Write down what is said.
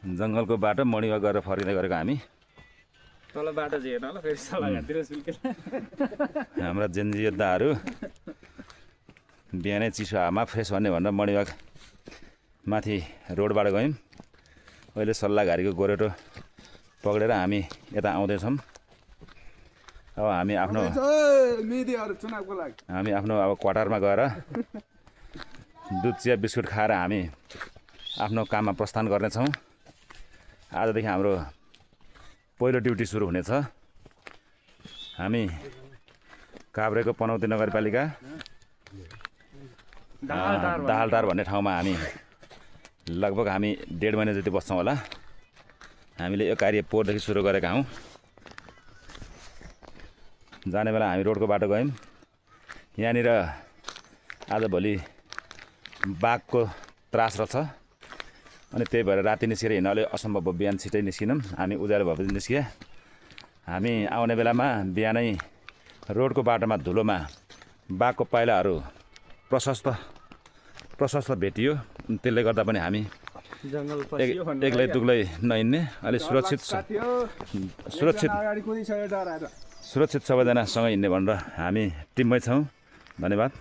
जङ्गलको बाटो मणिवा गरेर फर्किँदै गरेको हामी तल बाटो चाहिँ हेर्न ल फेरि सल्लाहतिर सुल्केर हाम्रा जेन्जी योद्धाहरू बिहानै चिसो हावामा फ्रेस भन्ने भनेर मणिवाग माथि रोडबाट गयौँ। अहिले सल्लाहघारीको गोरेटो पक्रेर हामी यता आउँदैछौँ। अब हामी आफ्नो अब क्वार्टरमा गएर दुध चिया बिस्कुट खाएर हामी आफ्नो काममा प्रस्थान गर्नेछौँ। आजदेखि हाम्रो पहिलो ड्युटी सुरु हुनेछ। हामी काभ्रेको पनौती नगरपालिका दाहालटार भन्ने ठाउँमा हामी लगभग 1.5 महिना जति बस्छौँ होला। हामीले यो कार्य पोहोरदेखि सुरु गरेका हौँ। जाने बेला हामी रोडको बाटो गयौँ। यहाँनिर आजभोलि बाघको त्रास रहेछ अनि त्यही भएर राति निस्केर हिँड्न अलि असम्भव भयो। बिहान छिटै निस्किनौँ। हामी उज्यालो भएपछि निस्किए। हामी आउने बेलामा बिहानै रोडको बाटोमा धुलोमा बाघको पाइलाहरू प्रशस्त भेटियो। त्यसले गर्दा पनि हामी एक्लै दुक्लै नहिँड्ने अलिक सुरक्षित सबैजनासँग हिँड्ने भनेर हामी टिममै छौँ। धन्यवाद।